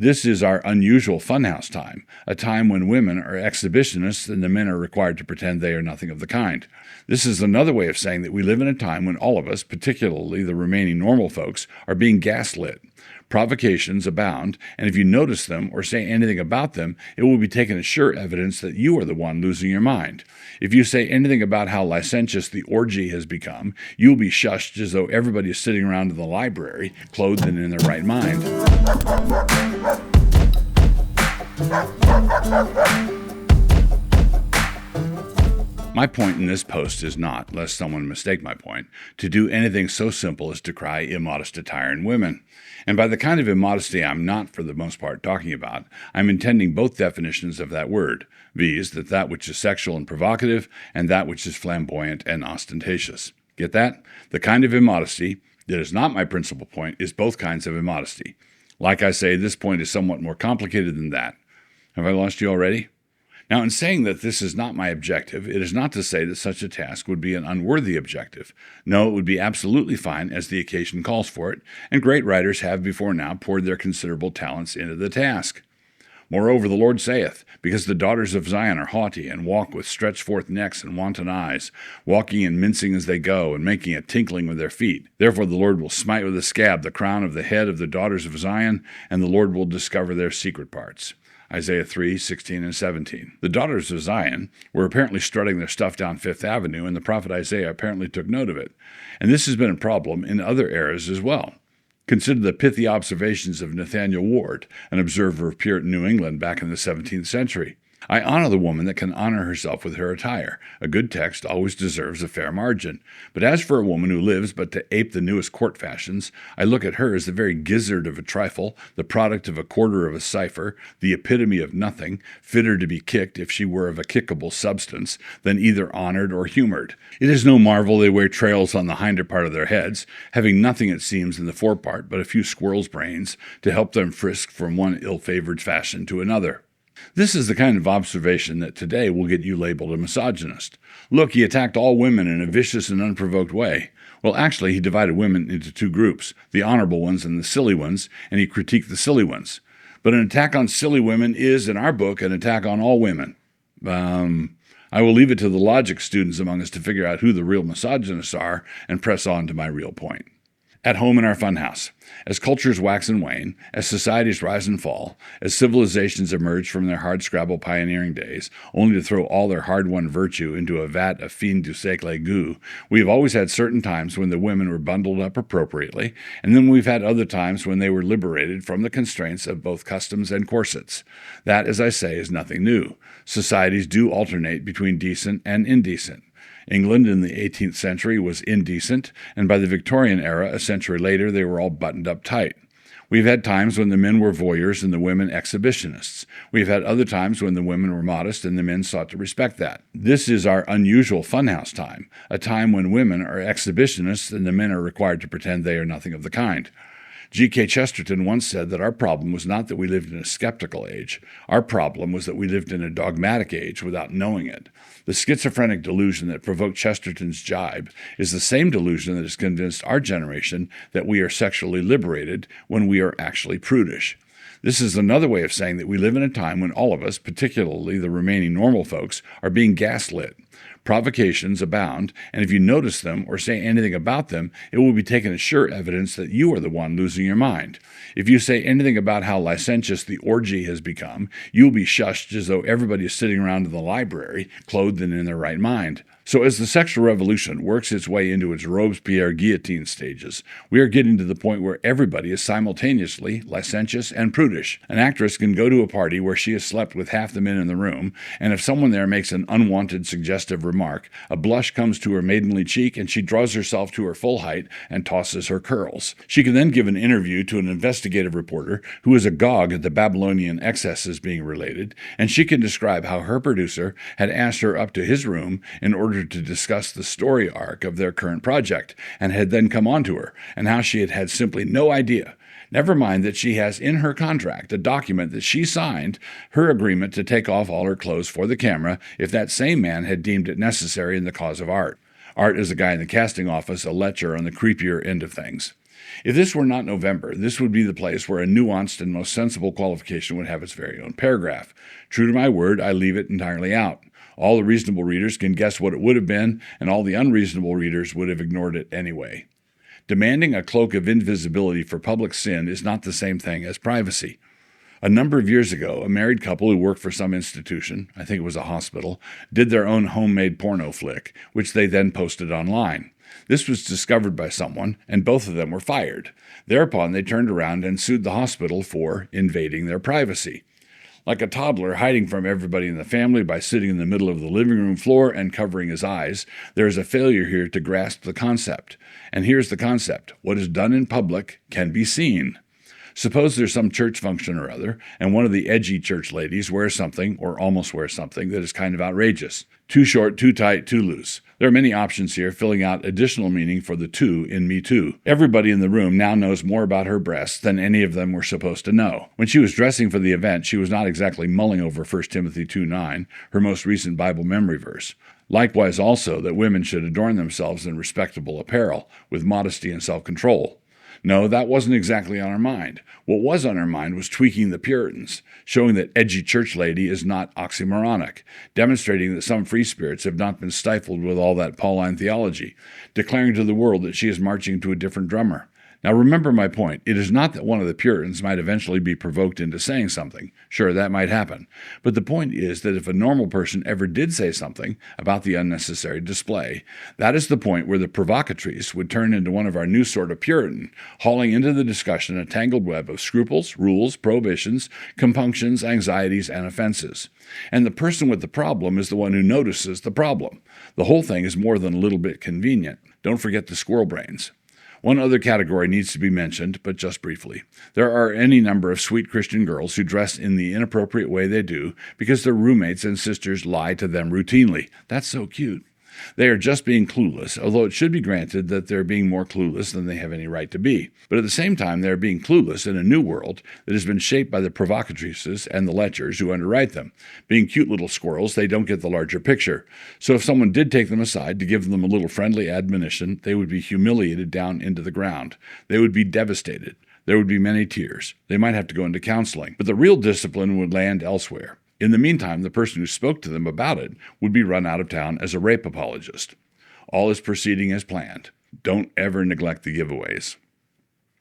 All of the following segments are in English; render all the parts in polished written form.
This is our unusual funhouse time, a time when women are exhibitionists and the men are required to pretend they are nothing of the kind. This is another way of saying that we live in a time when all of us, particularly the remaining normal folks, are being gaslit. Provocations abound, and if you notice them or say anything about them, it will be taken as sure evidence that you are the one losing your mind. If you say anything about how licentious the orgy has become, you will be shushed as though everybody is sitting around in the library, clothed and in their right mind. My point in this post is not, lest someone mistake my point, to do anything so simple as to cry immodest attire in women. And by the kind of immodesty I'm not, for the most part, talking about, I'm intending both definitions of that word, viz. That which is sexual and provocative, and that which is flamboyant and ostentatious. Get that? The kind of immodesty that is not my principal point is both kinds of immodesty. Like I say, this point is somewhat more complicated than that. Have I lost you already? Now, in saying that this is not my objective, it is not to say that such a task would be an unworthy objective. No, it would be absolutely fine as the occasion calls for it, and great writers have before now poured their considerable talents into the task. Moreover, the Lord saith, because the daughters of Zion are haughty, and walk with stretched forth necks and wanton eyes, walking and mincing as they go, and making a tinkling with their feet. Therefore the Lord will smite with a scab the crown of the head of the daughters of Zion, and the Lord will discover their secret parts. Isaiah 3:16 and 17. The daughters of Zion were apparently strutting their stuff down Fifth Avenue, and the prophet Isaiah apparently took note of it. And this has been a problem in other eras as well. Consider the pithy observations of Nathaniel Ward, an observer of Puritan New England back in the 17th century. I honor the woman that can honor herself with her attire. A good text always deserves a fair margin. But as for a woman who lives but to ape the newest court fashions, I look at her as the very gizzard of a trifle, the product of a quarter of a cipher, the epitome of nothing, fitter to be kicked if she were of a kickable substance, than either honored or humored. It is no marvel they wear trails on the hinder part of their heads, having nothing, it seems, in the forepart but a few squirrels' brains to help them frisk from one ill-favored fashion to another. This is the kind of observation that today will get you labeled a misogynist. Look, he attacked all women in a vicious and unprovoked way. Well, actually, he divided women into two groups, the honorable ones and the silly ones, and he critiqued the silly ones. But an attack on silly women is, in our book, an attack on all women. I will leave it to the logic students among us to figure out who the real misogynists are and press on to my real point. At home in our funhouse, as cultures wax and wane, as societies rise and fall, as civilizations emerge from their hardscrabble pioneering days, only to throw all their hard-won virtue into a vat of fin du siècle goo, we have always had certain times when the women were bundled up appropriately, and then we've had other times when they were liberated from the constraints of both customs and corsets. That, as I say, is nothing new. Societies do alternate between decent and indecent. England in the 18th century was indecent, and by the Victorian era, a century later, they were all buttoned up tight. We've had times when the men were voyeurs and the women exhibitionists. We've had other times when the women were modest and the men sought to respect that. This is our unusual funhouse time, a time when women are exhibitionists and the men are required to pretend they are nothing of the kind. G.K. Chesterton once said that our problem was not that we lived in a skeptical age. Our problem was that we lived in a dogmatic age without knowing it. The schizophrenic delusion that provoked Chesterton's jibe is the same delusion that has convinced our generation that we are sexually liberated when we are actually prudish. This is another way of saying that we live in a time when all of us, particularly the remaining normal folks, are being gaslit. Provocations abound, and if you notice them or say anything about them, it will be taken as sure evidence that you are the one losing your mind. If you say anything about how licentious the orgy has become, you will be shushed as though everybody is sitting around in the library, clothed and in their right mind. So as the sexual revolution works its way into its Robespierre guillotine stages, we are getting to the point where everybody is simultaneously licentious and prudish. An actress can go to a party where she has slept with half the men in the room, and if someone there makes an unwanted suggestive remark, a blush comes to her maidenly cheek and she draws herself to her full height and tosses her curls. She can then give an interview to an investigative reporter who is agog at the Babylonian excesses being related, and she can describe how her producer had asked her up to his room in order to discuss the story arc of their current project, and had then come on to her, and how she had had simply no idea. Never mind that she has in her contract a document that she signed her agreement to take off all her clothes for the camera if that same man had deemed it necessary in the cause of art. Art is a guy in the casting office, a lecher on the creepier end of things. If this were not November, this would be the place where a nuanced and most sensible qualification would have its very own paragraph. True to my word, I leave it entirely out. All the reasonable readers can guess what it would have been, and all the unreasonable readers would have ignored it anyway. Demanding a cloak of invisibility for public sin is not the same thing as privacy. A number of years ago, a married couple who worked for some institution, I think it was a hospital, did their own homemade porno flick, which they then posted online. This was discovered by someone, and both of them were fired. Thereupon, they turned around and sued the hospital for invading their privacy. Like a toddler hiding from everybody in the family by sitting in the middle of the living room floor and covering his eyes, there is a failure here to grasp the concept. And here's the concept. What is done in public can be seen. Suppose there's some church function or other, and one of the edgy church ladies wears something, or almost wears something, that is kind of outrageous. Too short, too tight, too loose. There are many options here, filling out additional meaning for the too in Me Too. Everybody in the room now knows more about her breasts than any of them were supposed to know. When she was dressing for the event, she was not exactly mulling over 1 Timothy 2:9, her most recent Bible memory verse. Likewise also that women should adorn themselves in respectable apparel, with modesty and self-control. No, that wasn't exactly on her mind. What was on her mind was tweaking the Puritans, showing that edgy church lady is not oxymoronic, demonstrating that some free spirits have not been stifled with all that Pauline theology, declaring to the world that she is marching to a different drummer. Now remember my point. It is not that one of the Puritans might eventually be provoked into saying something. Sure, that might happen. But the point is that if a normal person ever did say something about the unnecessary display, that is the point where the provocatrice would turn into one of our new sort of Puritan, hauling into the discussion a tangled web of scruples, rules, prohibitions, compunctions, anxieties, and offenses. And the person with the problem is the one who notices the problem. The whole thing is more than a little bit convenient. Don't forget the squirrel brains. One other category needs to be mentioned, but just briefly. There are any number of sweet Christian girls who dress in the inappropriate way they do because their roommates and sisters lie to them routinely. That's so cute. They are just being clueless, although it should be granted that they're being more clueless than they have any right to be. But at the same time, they're being clueless in a new world that has been shaped by the provocatrices and the lechers who underwrite them. Being cute little squirrels, they don't get the larger picture. So if someone did take them aside to give them a little friendly admonition, they would be humiliated down into the ground. They would be devastated. There would be many tears. They might have to go into counseling. But the real discipline would land elsewhere. In the meantime, the person who spoke to them about it would be run out of town as a rape apologist. All is proceeding as planned. Don't ever neglect the giveaways.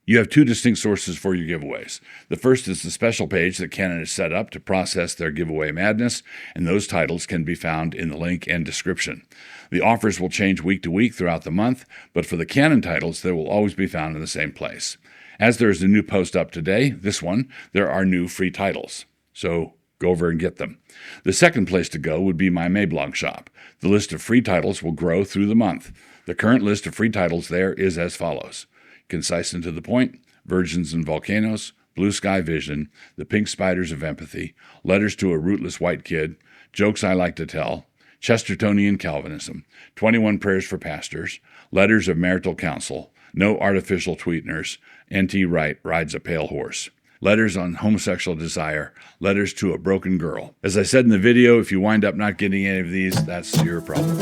You have two distinct sources for your giveaways. The first is the special page that Canon has set up to process their giveaway madness, and those titles can be found in the link and description. The offers will change week to week throughout the month, but for the Canon titles, they will always be found in the same place. As there is a new post up today, this one, there are new free titles. So go over and get them. The second place to go would be my Mablog shop. The list of free titles will grow through the month. The current list of free titles there is as follows: Concise and to the Point, Virgins and Volcanoes, Blue Sky Vision, The Pink Spiders of Empathy, Letters to a Rootless White Kid, Jokes I Like to Tell, Chestertonian Calvinism, 21 Prayers for Pastors, Letters of Marital Counsel, No Artificial Tweeteners, N.T. Wright Rides a Pale Horse. Letters on Homosexual Desire, Letters to a Broken Girl. As I said in the video, if you wind up not getting any of these, that's your problem.